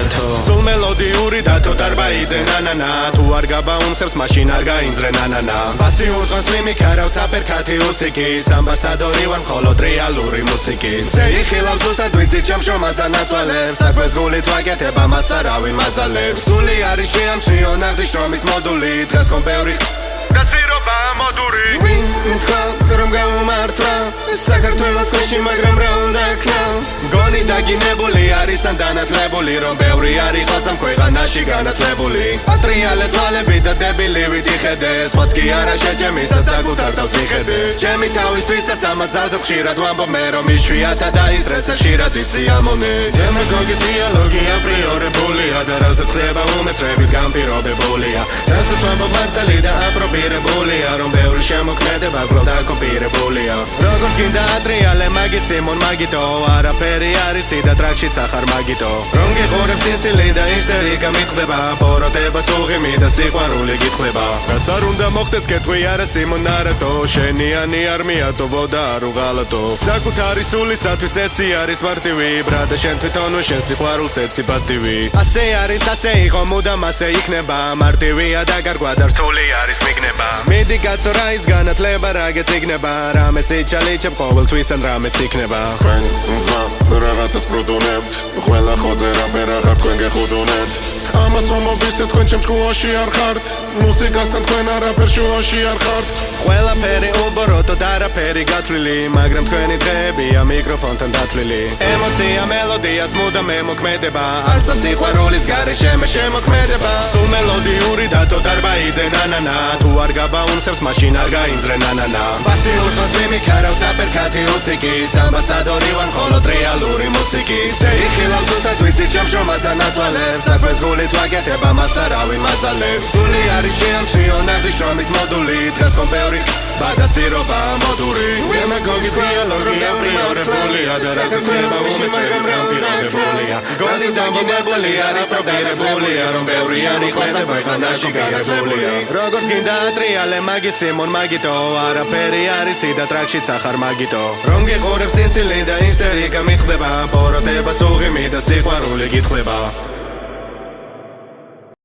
დათო სულ მელოდიური დათო დარბაიძე ნანანა თუ არ გაბაუნსებს მაშინ არ გაინძრე ნანანა ბასი ურტყანს მიმიქარავს აპერკათი უსიკის ამბასადორი ვარ მხოლოდ რეალური მუსიკის შეიხილავ ზუსტად ვიცი ჩემ შრომას და ნაცვალებს საქმეს გულით ვაკეთებ ამას არავინ მაძალებს სული არის შეამჩნიო ნახდი შრომის მოდული დღეს ხომ ბევრი გასირობა მოდური ვინ თქვა რომ გაუმართლა საქართველოს თვეში მაგრამ რა უნდა ქნა გონი დაგინებული არის ან დანათლებული რომ ბევრი არ იყოს ამ ქვეყანაში განათლებული პატრიალე თვალები და დებილი ვიტიხედე სხვას კი არა შეჭემისა საკუთარ თავს მიხედე ჩემი თავისთვისაც ამას ძალზე ხშირად ვამბობ მე რომ იშვიათად აისტრესა ხშირად ისიამოვნე დემაგოგის დიალოგი აპრიორებულია და რასაც ხდება უმეცრებით განპირობებულია რასაც ვამბობ მართალი და აპრობირებულია რომ ბევრი შემოქმედება გლო დაკოპირებულია როგორც გინდა ატრიალე მაგის სიმონ მაგიტო არაფერი არიცი და ტრაქშიც ახარ მაგიტო რომ გიყურებ სიცილი და ისტერიკა მითხდება პოროტებას უღიმი და სიყვარული გითხრება რაც არ უნდა მოხდეს კეთვი არა სიმონ არატო შენიანი არ მიატოვო და არ უღალატო საკუთარი სულისათვის ესე არის მარტივი ბრადა შენ თვითონვე შენ სიყვარულს ეცი პატივი ასე არის ასე იყო მუდამ ასე იქნება მარტივია და გარგვა და რთული არის მიგნება მიდი კაცო რა ის განათლება რა გეციგნება რამე სიჩალიჩებ ყოველთვის ან რამეც იქნება თქვენ ძმა რაღაცას პროდუნებთ ყველა ხოძე რაფერ ახარ თქვენ გეხუდუნეთ ამას ვამობისე თქვენ ჩემ ჭკუაში არ ხართ მუსიკასთან თქვენ არაფერ შუაში არ ხართ ყველაფერი უბოროტო და არაფერი გათვლილი მაგრამ თქვენი დღეებია მიკროფონთან დათვლილი ემოცია მელოდიას მუდამ მემოქმედება არც სიყვარულის გარეშე მე შემოქმედება სულ მელოდიური დათო დარბაიძე ნანანა თუ არ გაბაუნსებს მაშინ არ გაინძრე ნანანა ბასი ურტყანს მიმიქარავს აპერკათი უსიკის ამბასადორი ვარ მხოლოდ რეალური მუსიკის შეიხილავ ზუსტად ვიცი ჩემ შრომას და ნაცვალებს საქმეს გულით ვაკეთებ ამას არავინ მაძალებს სული არის შეამჩნიო ნახდი შრომის მოდული დღეს ხომ ბევრი ბადასირობა მოდური დემაგოგის დიალოგი აპრიორებულია და რასაც ხდება უმეცრებით განპირობებულია გონი დაგინებული არის პრობირებულია რომ ბევრი არ იყოს ამ ქვეყანაში განათლებული როგორც გინდა ატრიალე მაგის სიმონ მაგიტო არაფერი არიცი და ტრაქშიც ახარ მაგიტო რომ გიყურებ სიცილი და ისტერიკა მითხდება პოროტებას უღიმი და სიყვარული გითხრება